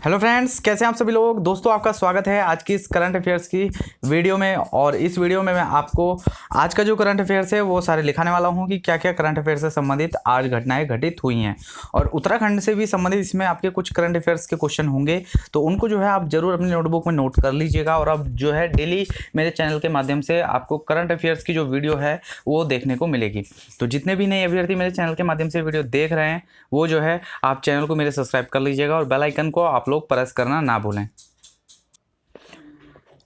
Hello friends, कैसे हैं आप सभी लोग। दोस्तों, आपका स्वागत है आज की इस करंट अफेयर्स की वीडियो में। और इस वीडियो में मैं आपको आज का जो करंट अफेयर्स है वो सारे लिखाने वाला हूं कि क्या क्या करंट अफेयर्स से संबंधित आज घटनाएं घटित हुई हैं। और उत्तराखंड से भी संबंधित इसमें आपके कुछ करंट अफेयर्स के क्वेश्चन होंगे, तो उनको जो है आप जरूर अपनी नोटबुक में नोट कर लीजिएगा। और अब जो है डेली मेरे चैनल के माध्यम से आपको करंट अफेयर्स की जो वीडियो है वो देखने को मिलेगी। तो जितने भी नए अभ्यर्थी मेरे चैनल के माध्यम से वीडियो देख रहे हैं वो जो है आप चैनल को मेरे सब्सक्राइब कर लीजिएगा और बेल आइकन को आप लोग प्रेस करना ना भूलें।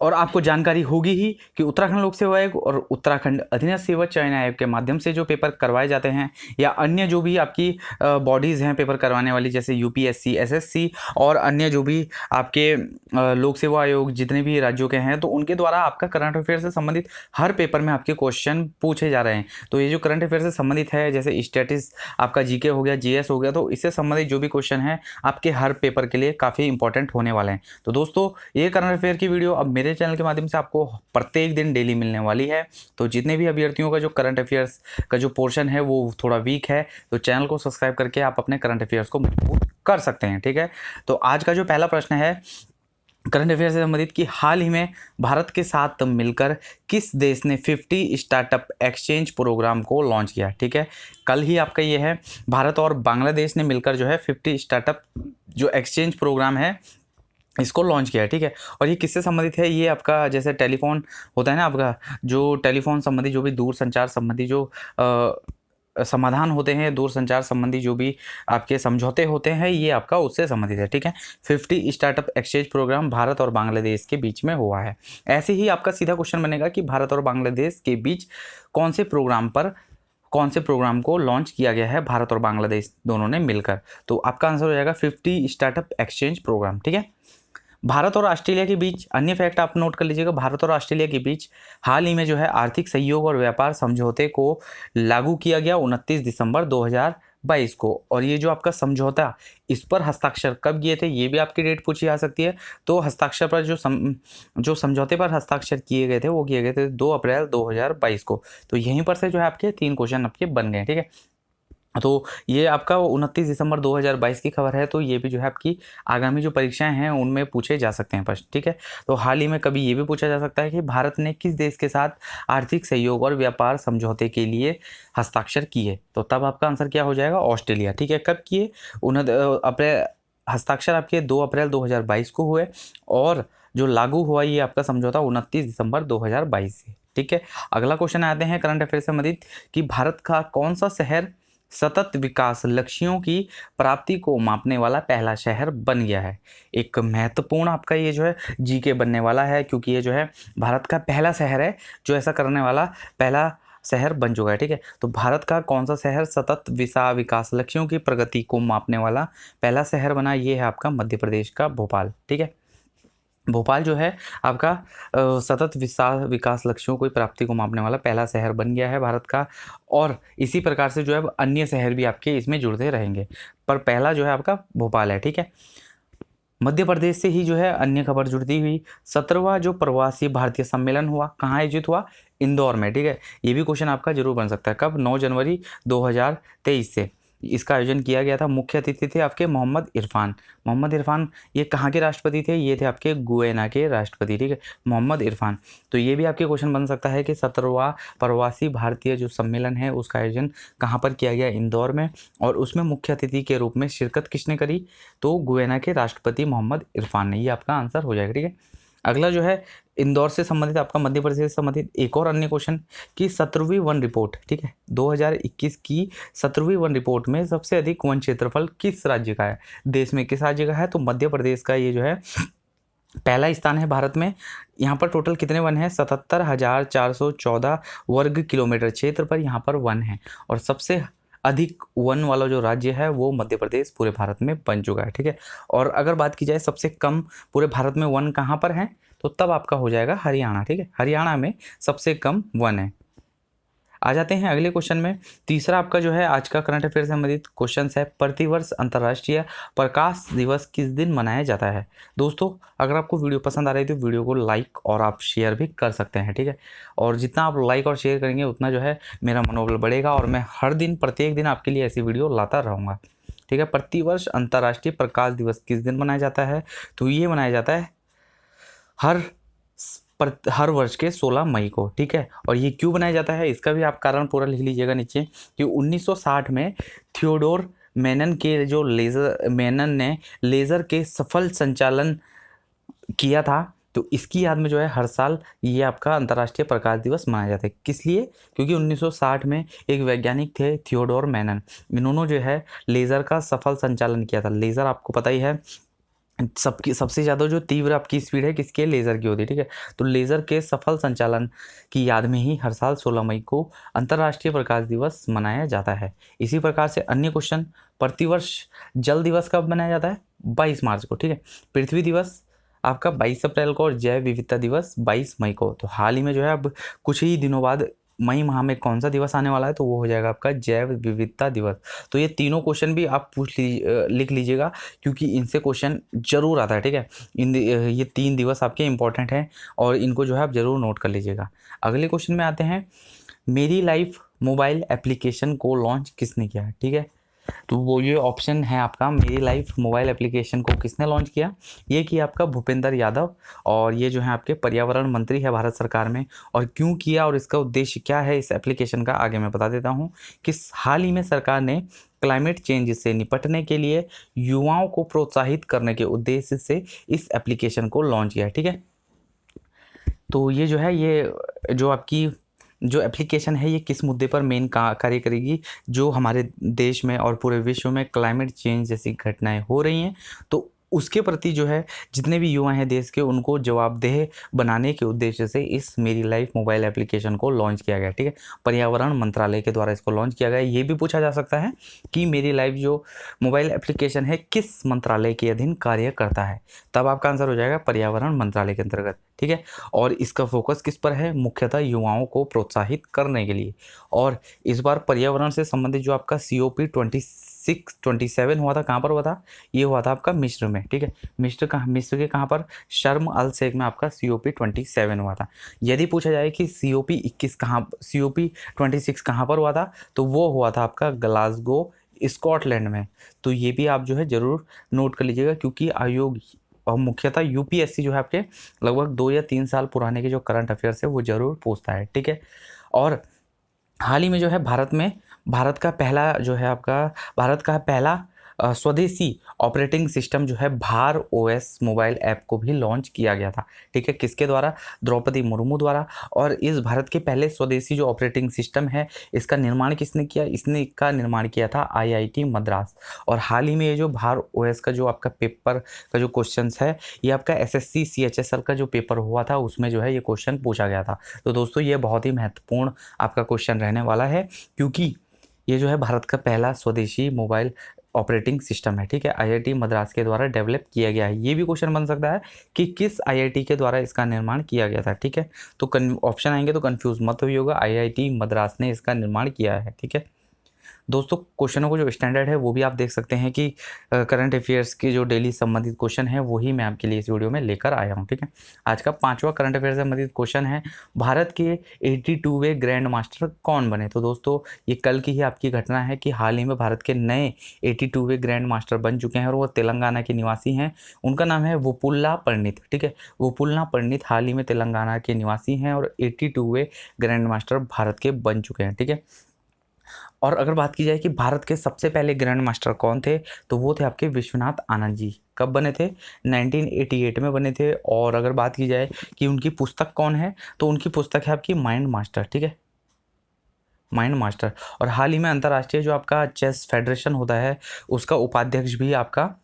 और आपको जानकारी होगी ही कि उत्तराखंड लोक सेवा आयोग और उत्तराखंड अधीनस्थ सेवा चयन आयोग के माध्यम से जो पेपर करवाए जाते हैं या अन्य जो भी आपकी बॉडीज़ हैं पेपर करवाने वाली, जैसे यूपीएससी, एसएससी और अन्य जो भी आपके लोक सेवा आयोग जितने भी राज्यों के हैं, तो उनके द्वारा आपका करंट अफेयर से संबंधित हर पेपर में आपके क्वेश्चन पूछे जा रहे हैं। तो ये जो करंट अफेयर से संबंधित है, जैसे स्टैटिस आपका जीके हो गया, जीएस हो गया, तो इससे संबंधित जो भी क्वेश्चन है आपके हर पेपर के लिए काफ़ी इंपॉर्टेंट होने वाले हैं। तो दोस्तों, ये करंट अफेयर की वीडियो अब मेरे चैनल के माध्यम से आपको प्रत्येक दिन डेली मिलने वाली है। तो जितने भी अभ्यर्थियों का जो करंट अफेयर्स का जो पोर्शन है वो थोड़ा वीक है, तो चैनल को सब्सक्राइब करके आप अपने करंट अफेयर्स को मजबूत कर सकते हैं। ठीक है, तो आज का जो पहला प्रश्न है करंट अफेयर से संबंधित कि हाल ही में भारत के साथ मिलकर किस देश ने 50 स्टार्टअप एक्सचेंज प्रोग्राम को लॉन्च किया। ठीक है, कल ही आपका ये है, भारत और बांग्लादेश ने मिलकर जो है 50 स्टार्टअप जो एक्सचेंज प्रोग्राम है इसको लॉन्च किया है। ठीक है, और ये किससे संबंधित है, ये आपका जैसे टेलीफोन होता है ना, आपका जो टेलीफोन संबंधी जो भी दूर संचार संबंधी जो समाधान होते हैं, दूर संचार संबंधी जो भी आपके समझौते होते हैं, ये आपका उससे संबंधित है। ठीक है, 50 स्टार्टअप एक्सचेंज प्रोग्राम भारत और बांग्लादेश के बीच में हुआ है। ऐसे ही आपका सीधा क्वेश्चन बनेगा कि भारत और बांग्लादेश के बीच कौन से प्रोग्राम को लॉन्च किया गया है, भारत और बांग्लादेश दोनों ने मिलकर। तो आपका आंसर हो जाएगा 50 स्टार्टअप एक्सचेंज प्रोग्राम। ठीक है, भारत और ऑस्ट्रेलिया के बीच अन्य फैक्ट आप नोट कर लीजिएगा। भारत और ऑस्ट्रेलिया के बीच हाल ही में जो है आर्थिक सहयोग और व्यापार समझौते को लागू किया गया 29 दिसंबर 2022 को। और ये जो आपका समझौता, इस पर हस्ताक्षर कब किए थे, ये भी आपकी डेट पूछी जा सकती है। तो हस्ताक्षर पर जो समझौते पर हस्ताक्षर किए गए थे वो किए गए थे 2 अप्रैल 2022 को। तो यहीं पर से जो है आपके 3 क्वेश्चन आपके बन गए। ठीक है, तो ये आपका 29 दिसंबर 2022 की खबर है। तो ये भी जो है आपकी आगामी जो परीक्षाएं हैं उनमें पूछे जा सकते हैं प्रश्न। ठीक है, तो हाल ही में कभी ये भी पूछा जा सकता है कि भारत ने किस देश के साथ आर्थिक सहयोग और व्यापार समझौते के लिए हस्ताक्षर किए, तो तब आपका आंसर क्या हो जाएगा, ऑस्ट्रेलिया। ठीक है, कब किए, अप्रैल, हस्ताक्षर आपके 2 अप्रैल 2022 को हुए और जो लागू हुआ ये आपका समझौता 29 दिसंबर 2022 से। ठीक है, अगला क्वेश्चन आते हैं करंट अफेयर से संबंधित कि भारत का कौन सा शहर सतत विकास लक्ष्यों की प्राप्ति को मापने वाला पहला शहर बन गया है। एक महत्वपूर्ण आपका ये जो है जीके बनने वाला है, क्योंकि ये जो है भारत का पहला शहर है जो ऐसा करने वाला पहला शहर बन चुका है। ठीक है, तो भारत का कौन सा शहर सतत विकास लक्ष्यों की प्रगति को मापने वाला पहला शहर बना, ये है आपका मध्य प्रदेश का भोपाल। ठीक है, भोपाल जो है आपका सतत विकास लक्ष्यों को प्राप्ति को मापने वाला पहला शहर बन गया है भारत का। और इसी प्रकार से जो है अन्य शहर भी आपके इसमें जुड़ते रहेंगे, पर पहला जो है आपका भोपाल है। ठीक है, मध्य प्रदेश से ही जो है अन्य खबर जुड़ती हुई 17वां जो प्रवासी भारतीय सम्मेलन हुआ, कहाँ आयोजित हुआ, इंदौर में। ठीक है, ये भी क्वेश्चन आपका जरूर बन सकता है, कब, 9 जनवरी 2023 से इसका आयोजन किया गया था। मुख्य अतिथि थे आपके मोहम्मद इरफान। ये कहाँ के राष्ट्रपति थे, ये थे आपके गुयाना के राष्ट्रपति। ठीक है, मोहम्मद इरफान। तो ये भी आपके क्वेश्चन बन सकता है कि 17वां प्रवासी भारतीय जो सम्मेलन है उसका आयोजन कहाँ पर किया गया, इंदौर में, और उसमें मुख्य अतिथि के रूप में शिरकत किसने करी, तो गुयाना के राष्ट्रपति मोहम्मद इरफान ने। ये आपका आंसर हो जाएगा। ठीक है, अगला जो है इंदौर से संबंधित आपका मध्य प्रदेश से संबंधित एक और अन्य क्वेश्चन कि 17वीं वन रिपोर्ट, ठीक है, 2021 की 17वीं वन रिपोर्ट में सबसे अधिक वन क्षेत्रफल किस राज्य का है, देश में किस राज्य का है, तो मध्य प्रदेश का ये जो है पहला स्थान है भारत में। यहाँ पर टोटल कितने वन है, 77,414 वर्ग किलोमीटर क्षेत्र पर यहाँ पर वन है। और सबसे अधिक वन वाला जो राज्य है वो मध्य प्रदेश पूरे भारत में बन चुका है। ठीक है, और अगर बात की जाए सबसे कम पूरे भारत में वन कहाँ पर है, तो तब आपका हो जाएगा हरियाणा। ठीक है, हरियाणा में सबसे कम वन है। आ जाते हैं अगले क्वेश्चन में। तीसरा आपका जो है आज का करंट अफेयर से संबंधित क्वेश्चन है, प्रतिवर्ष अंतर्राष्ट्रीय प्रकाश दिवस किस दिन मनाया जाता है। दोस्तों, अगर आपको वीडियो पसंद आ रही है तो वीडियो को लाइक और आप शेयर भी कर सकते हैं। ठीक है, और जितना आप लाइक और शेयर करेंगे उतना जो है मेरा मनोबल बढ़ेगा और मैं हर दिन प्रत्येक दिन आपके लिए ऐसी वीडियो लाता रहूँगा। ठीक है। प्रतिवर्ष अंतर्राष्ट्रीय प्रकाश दिवस किस दिन मनाया जाता है? तो ये मनाया जाता है हर वर्ष के 16 मई को, ठीक है। और ये क्यों बनाया जाता है इसका भी आप कारण पूरा लिख लीजिएगा नीचे, कि 1960 में थियोडोर मेनन के जो मेनन ने लेज़र के सफल संचालन किया था, तो इसकी याद में जो है हर साल ये आपका अंतर्राष्ट्रीय प्रकाश दिवस मनाया जाता है। किस लिए? क्योंकि 1960 में एक वैज्ञानिक थे थियोडोर मेनन, इन्होंने जो है लेज़र का सफल संचालन किया था। लेज़र आपको पता ही है सबसे ज़्यादा जो तीव्र आपकी स्पीड है किसके? लेज़र की होती है, ठीक है। तो लेज़र के सफल संचालन की याद में ही हर साल 16 मई को अंतर्राष्ट्रीय प्रकाश दिवस मनाया जाता है। इसी प्रकार से अन्य क्वेश्चन, प्रतिवर्ष जल दिवस कब मनाया जाता है? 22 मार्च को, ठीक है। पृथ्वी दिवस आपका 22 अप्रैल को और जैव विविधता दिवस 22 मई को। तो हाल ही में जो है अब कुछ ही दिनों बाद मई माह में कौन सा दिवस आने वाला है? तो वो हो जाएगा आपका जैव विविधता दिवस। तो ये तीनों क्वेश्चन भी आप लिख लीजिएगा, क्योंकि इनसे क्वेश्चन जरूर आता है, ठीक है। ये 3 दिवस आपके इंपॉर्टेंट हैं और इनको जो है आप जरूर नोट कर लीजिएगा। अगले क्वेश्चन में आते हैं, मेरी लाइफ मोबाइल एप्लीकेशन को लॉन्च किसने किया है? ठीक है, तो वो ये ऑप्शन है आपका, मेरी लाइफ मोबाइल एप्लीकेशन को किसने लॉन्च किया? ये किया आपका भूपेंद्र यादव, और ये जो है आपके पर्यावरण मंत्री है भारत सरकार में। और क्यों किया और इसका उद्देश्य क्या है इस एप्लीकेशन का, आगे मैं बता देता हूँ। कि हाल ही में सरकार ने क्लाइमेट चेंज से निपटने के लिए युवाओं को प्रोत्साहित करने के उद्देश्य से इस एप्लीकेशन को लॉन्च किया है, ठीक है। तो ये जो है, ये जो आपकी जो एप्लीकेशन है ये किस मुद्दे पर मेन कार्य करेगी? जो हमारे देश में और पूरे विश्व में क्लाइमेट चेंज जैसी घटनाएं हो रही हैं, तो उसके प्रति जो है जितने भी युवा हैं देश के, उनको जवाबदेह बनाने के उद्देश्य से इस मेरी लाइफ मोबाइल एप्लीकेशन को लॉन्च किया गया, ठीक है। पर्यावरण मंत्रालय के द्वारा इसको लॉन्च किया गया। ये भी पूछा जा सकता है कि मेरी लाइफ जो मोबाइल एप्लीकेशन है किस मंत्रालय के अधीन कार्य करता है, तब आपका आंसर हो जाएगा पर्यावरण मंत्रालय के अंतर्गत, ठीक है। और इसका फोकस किस पर है? मुख्यतः युवाओं को प्रोत्साहित करने के लिए। और इस बार पर्यावरण से संबंधित जो आपका COP 27 हुआ था, कहाँ पर हुआ था? ये हुआ था आपका मिस्र में, ठीक है। मिस्र के कहाँ पर? शर्म अल शेख में आपका COP 27 हुआ था। यदि पूछा जाए कि COP 26 कहाँ पर हुआ था, तो वो हुआ था आपका ग्लासगो स्कॉटलैंड में। तो ये भी आप जो है जरूर नोट कर लीजिएगा, क्योंकि आयोग और मुख्यतः UPSC जो है आपके लगभग 2 या 3 साल पुराने के जो करंट अफेयर्स है वो जरूर पूछता है, ठीक है। और हाल ही में जो है भारत का पहला स्वदेशी ऑपरेटिंग सिस्टम जो है भार OS मोबाइल ऐप को भी लॉन्च किया गया था, ठीक है। किसके द्वारा? द्रौपदी मुर्मू द्वारा। और इस भारत के पहले स्वदेशी जो ऑपरेटिंग सिस्टम है, इसका निर्माण किसने किया? इसका निर्माण किया था IIT मद्रास। और हाल ही में ये जो भार OS का जो आपका पेपर का जो क्वेश्चन है, ये आपका SSC CHSL का जो पेपर हुआ था उसमें जो है ये क्वेश्चन पूछा गया था। तो दोस्तों ये बहुत ही महत्वपूर्ण आपका क्वेश्चन रहने वाला है, क्योंकि ये जो है भारत का पहला स्वदेशी मोबाइल ऑपरेटिंग सिस्टम है, ठीक है। IIT मद्रास के द्वारा डेवलप किया गया है। ये भी क्वेश्चन बन सकता है कि किस IIT के द्वारा इसका निर्माण किया गया था, ठीक है। तो ऑप्शन आएंगे तो कंफ्यूज मत होइएगा, IIT मद्रास ने इसका निर्माण किया है, ठीक है। दोस्तों क्वेश्चनों को जो स्टैंडर्ड है वो भी आप देख सकते हैं कि करंट अफेयर्स के जो डेली संबंधित क्वेश्चन है वही मैं आपके लिए इस वीडियो में लेकर आया हूं, ठीक है। आज का 5वां करंट अफेयर से संबंधित क्वेश्चन है, भारत के 82वें ग्रैंड मास्टर कौन बने? तो दोस्तों ये कल की ही आपकी घटना है कि हाल ही में भारत के नए 82वें ग्रैंड मास्टर बन चुके हैं और वो तेलंगाना के निवासी हैं। उनका नाम है वोपुल्ला परिणीत, ठीक है। वोपुल्ला परिणीत हाल ही में तेलंगाना के निवासी हैं और 82वें ग्रैंड मास्टर भारत के बन चुके हैं, ठीक है। और अगर बात की जाए कि भारत के सबसे पहले ग्रैंड मास्टर कौन थे, तो वो थे आपके विश्वनाथ आनंद जी। कब बने थे? 1988 में बने थे। और अगर बात की जाए कि उनकी पुस्तक कौन है, तो उनकी पुस्तक है आपकी माइंड मास्टर, ठीक है, माइंड मास्टर। और हाल ही में अंतर्राष्ट्रीय जो आपका चेस फेडरेशन होता है उसका उपाध्यक्ष भी आपका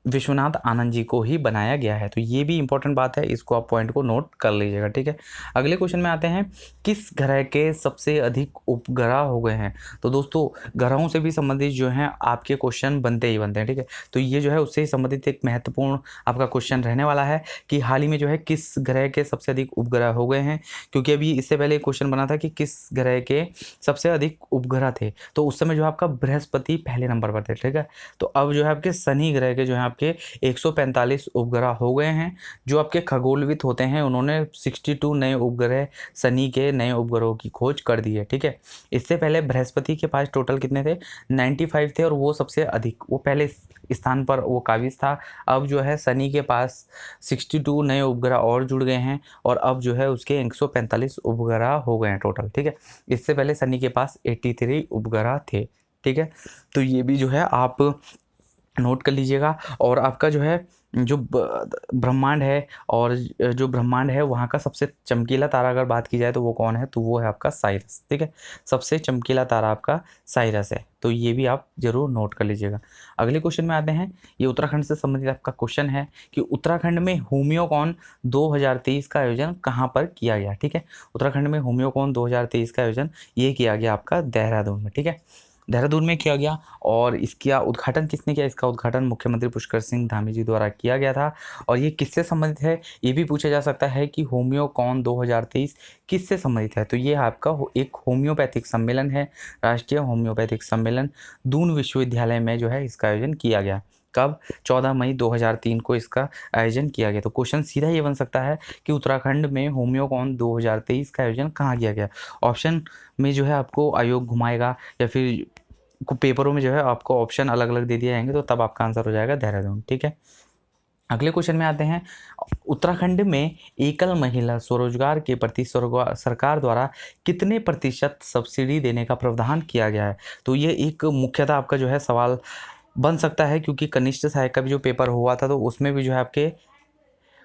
विश्वनाथ आनंद जी को ही बनाया गया है। तो ये भी इंपॉर्टेंट बात है, इसको आप पॉइंट को नोट कर लीजिएगा, ठीक है। अगले क्वेश्चन में आते हैं, किस ग्रह के सबसे अधिक उपग्रह हो गए हैं? तो दोस्तों ग्रहों से भी संबंधित जो है आपके क्वेश्चन बनते ही बनते हैं, ठीक है। तो ये जो है उससे ही संबंधित एक महत्वपूर्ण आपका क्वेश्चन रहने वाला है कि हाल ही में जो है किस ग्रह के सबसे अधिक उपग्रह हो गए हैं, क्योंकि अभी इससे पहले एक क्वेश्चन बना था कि किस ग्रह के सबसे अधिक उपग्रह थे, तो उस समय जो आपका बृहस्पति पहले नंबर पर थे, ठीक है। तो अब जो है आपके शनि ग्रह के जो है आपके 145 उपग्रह हो गए हैं। जो आपके खगोलविद होते हैं उन्होंने 62 नए उपग्रह, शनि के नए उपग्रहों की खोज कर दी है। ठीक है, इससे पहले बृहस्पति के पास टोटल कितने थे, 95 थे और वो सबसे अधिक, वो पहले स्थान पर वो काबिज था। अब जो है शनि के पास 62 नए उपग्रह और जुड़ गए हैं और अब जो है उसके 145 उपग्रह हो गए हैं टोटल। ठीक है, इससे पहले शनि के पास 83 उपग्रह थे। ठीक है, तो ये भी जो है आप नोट कर लीजिएगा। और आपका जो है जो ब्रह्मांड है, और जो ब्रह्मांड है वहाँ का सबसे चमकीला तारा अगर बात की जाए तो वो कौन है, तो वो है आपका साइरस। ठीक है, सबसे चमकीला तारा आपका साइरस है, तो ये भी आप जरूर नोट कर लीजिएगा। अगले क्वेश्चन में आते हैं, ये उत्तराखंड से संबंधित आपका क्वेश्चन है कि उत्तराखंड में होम्योकॉन 2023 का आयोजन कहाँ पर किया गया। ठीक है, उत्तराखंड में होम्योकॉन 2023 का आयोजन ये किया गया आपका देहरादून में। ठीक है, देहरादून में किया गया और इसका उद्घाटन किसने किया, इसका उद्घाटन मुख्यमंत्री पुष्कर सिंह धामी जी द्वारा किया गया था। और ये किससे संबंधित है, ये भी पूछा जा सकता है कि होम्योकॉन 2023 किससे संबंधित है, तो ये आपका एक होम्योपैथिक सम्मेलन है, राष्ट्रीय होम्योपैथिक सम्मेलन दून विश्वविद्यालय में जो है इसका आयोजन किया गया। कब, 14 मई 2003 को इसका आयोजन किया गया। तो क्वेश्चन सीधा ये बन सकता है कि उत्तराखंड में होम्योकॉन 2023 का आयोजन कहाँ किया गया। ऑप्शन में जो है आपको आयोग घुमाएगा या फिर पेपरों में जो है आपको ऑप्शन अलग अलग दे दिए जाएंगे, तो तब आपका आंसर हो जाएगा देहरादून। ठीक है, अगले क्वेश्चन में आते हैं, उत्तराखंड में एकल महिला स्वरोजगार के प्रति सरकार द्वारा कितने प्रतिशत सब्सिडी देने का प्रावधान किया गया है। तो ये एक मुख्यतः आपका जो है सवाल बन सकता है, क्योंकि कनिष्ठ सहायक का भी जो पेपर हुआ था तो उसमें भी जो है आपके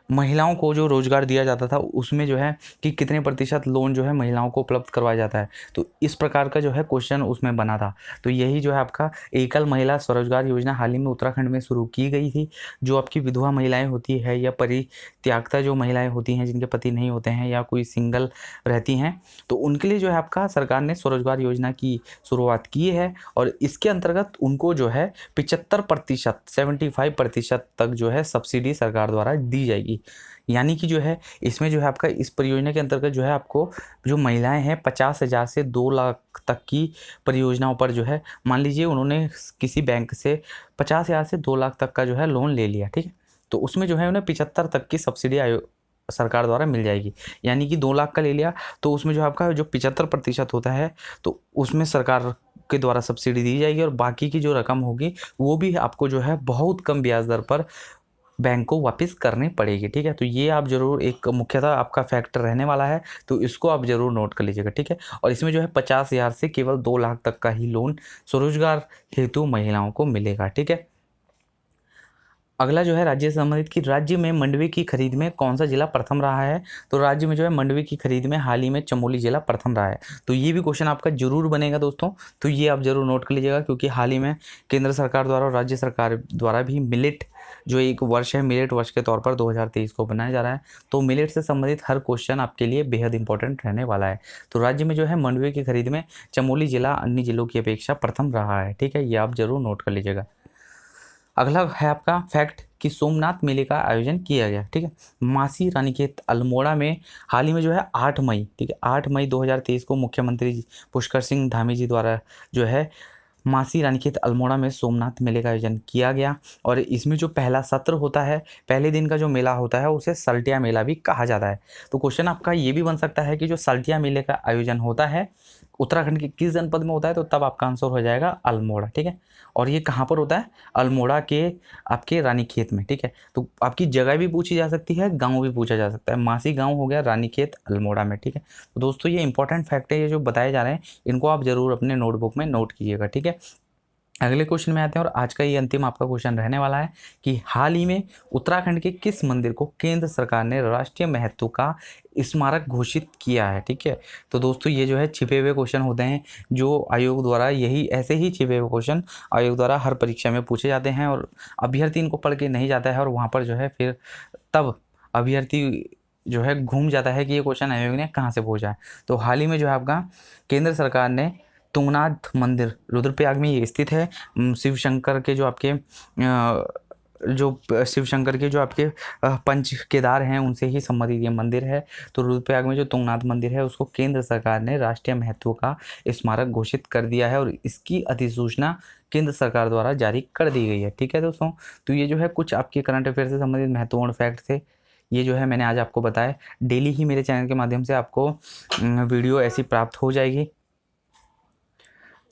महिलाओं को जो रोजगार दिया जाता था उसमें जो है कि कितने प्रतिशत लोन जो है महिलाओं को उपलब्ध करवाया जाता है, तो इस प्रकार का जो है क्वेश्चन उसमें बना था। तो यही जो है आपका एकल महिला स्वरोजगार योजना हाल ही में उत्तराखंड में शुरू की गई थी। जो आपकी विधवा महिलाएं होती है या परित्यागता जो महिलाएं होती हैं जिनके पति नहीं होते हैं या कोई सिंगल रहती हैं, तो उनके लिए जो है आपका सरकार ने स्वरोजगार योजना की शुरुआत की है और इसके अंतर्गत उनको जो है 75%, 75% तक जो है सब्सिडी सरकार द्वारा दी जाएगी। यानी कि जो है इसमें जो है आपका इस परियोजना के अंतर्गत जो है आपको जो महिलाएं हैं 50,000 से 2 लाख तक की परियोजनाओं पर जो है, मान लीजिए उन्होंने किसी बैंक से 50,000 से 2 लाख तक का जो है लोन ले लिया। ठीक है, तो उसमें जो है उन्हें 75 तक की सब्सिडी सरकार द्वारा मिल जाएगी। यानी कि 2 लाख का ले लिया तो उसमें जो आपका जो 75% होता है तो उसमें सरकार के द्वारा सब्सिडी दी जाएगी और बाकी की जो रकम होगी वो भी आपको जो है बहुत कम ब्याज दर पर बैंक को वापस करनी पड़ेगी। ठीक है, तो ये आप जरूर एक मुख्यतः आपका फैक्टर रहने वाला है, तो इसको आप जरूर नोट कर लीजिएगा। ठीक है, और इसमें जो है 50,000 से केवल 2 लाख तक का ही लोन स्वरोजगार हेतु महिलाओं को मिलेगा। ठीक है, अगला जो है राज्य से संबंधित कि राज्य में मंडवे की खरीद में कौन सा जिला प्रथम रहा है। तो राज्य में जो है मंडवे की खरीद में हाल ही में चमोली जिला प्रथम रहा है। तो ये भी क्वेश्चन आपका जरूर बनेगा दोस्तों, तो ये आप जरूर नोट कर लीजिएगा, क्योंकि हाल ही में केंद्र सरकार द्वारा और राज्य सरकार द्वारा भी मिलेट जो एक वर्ष है, मिलेट वर्ष के तौर पर 2023 को बनाया जा रहा है। तो मिलेट से संबंधित हर क्वेश्चन आपके लिए बेहद इंपॉर्टेंट रहने वाला है। तो राज्य में जो है मंडवे की खरीद में चमोली जिला अन्य जिलों की अपेक्षा प्रथम रहा है। ठीक है, ये आप जरूर नोट कर लीजिएगा। अगला है आपका फैक्ट कि सोमनाथ मेले का आयोजन किया गया। ठीक है, मासी रानीखेत अल्मोड़ा में हाल ही में जो है 8 मई, ठीक है 8 मई 2023 को मुख्यमंत्री पुष्कर सिंह धामी जी द्वारा जो है मासी रानीखेत अल्मोड़ा में सोमनाथ मेले का आयोजन किया गया। और इसमें जो पहला सत्र होता है, पहले दिन का जो मेला होता है उसे सल्टिया मेला भी कहा जाता है। तो क्वेश्चन आपका ये भी बन सकता है कि जो सल्टिया मेले का आयोजन होता है उत्तराखंड के किस जनपद में होता है, तो तब आपका आंसर हो जाएगा अल्मोड़ा। ठीक है, और ये कहाँ पर होता है, अल्मोड़ा के आपके रानीखेत में। ठीक है, तो आपकी जगह भी पूछी जा सकती है, गांव भी पूछा जा सकता है। मासी गांव हो गया, रानीखेत अल्मोड़ा में। ठीक है, तो दोस्तों ये इंपॉर्टेंट फैक्ट है, ये जो बताए जा रहे हैं इनको आप जरूर अपने नोटबुक में नोट कीजिएगा। ठीक है, अगले क्वेश्चन में आते हैं और आज का ये अंतिम आपका क्वेश्चन रहने वाला है कि हाल ही में उत्तराखंड के किस मंदिर को केंद्र सरकार ने राष्ट्रीय महत्व का स्मारक घोषित किया है। ठीक है, तो दोस्तों ये जो है छिपे हुए क्वेश्चन होते हैं जो आयोग द्वारा, यही ऐसे ही छिपे हुए क्वेश्चन आयोग द्वारा हर परीक्षा में पूछे जाते हैं और अभ्यर्थी इनको पढ़ के नहीं जाता है और वहाँ पर जो है फिर तब अभ्यर्थी जो है घूम जाता है कि ये क्वेश्चन आयोग ने कहाँ से पूछा है। तो हाल ही में जो है आपका केंद्र सरकार ने तुंगनाथ मंदिर रुद्रप्रयाग में ये स्थित है, शिव शंकर के जो आपके जो शिव शंकर के जो आपके पंच केदार हैं उनसे ही संबंधित ये मंदिर है। तो रुद्रप्रयाग में जो तुंगनाथ मंदिर है उसको केंद्र सरकार ने राष्ट्रीय महत्व का स्मारक घोषित कर दिया है और इसकी अधिसूचना केंद्र सरकार द्वारा जारी कर दी गई है। ठीक है दोस्तों, तो ये जो है कुछ आपके करंट अफेयर से संबंधित महत्वपूर्ण फैक्ट थे, ये जो है मैंने आज आपको बताया। डेली ही मेरे चैनल के माध्यम से आपको वीडियो ऐसी प्राप्त हो जाएगी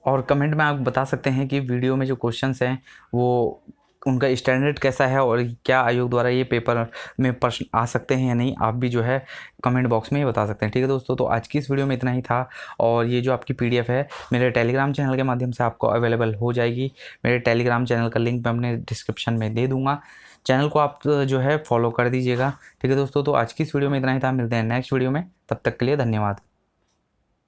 और कमेंट में आप बता सकते हैं कि वीडियो में जो क्वेश्चंस हैं वो उनका स्टैंडर्ड कैसा है और क्या आयोग द्वारा ये पेपर में प्रश्न आ सकते हैं या नहीं, आप भी जो है कमेंट बॉक्स में ये बता सकते हैं। ठीक है दोस्तों, तो आज की इस वीडियो में इतना ही था और ये जो आपकी PDF है मेरे टेलीग्राम चैनल के माध्यम से आपको अवेलेबल हो जाएगी। मेरे टेलीग्राम चैनल का लिंक मैं अपने डिस्क्रिप्शन में दे दूँगा, चैनल को आप जो है फॉलो कर दीजिएगा। ठीक है दोस्तों, तो आज की इस वीडियो में इतना ही था, मिलते हैं नेक्स्ट वीडियो में, तब तक के लिए धन्यवाद।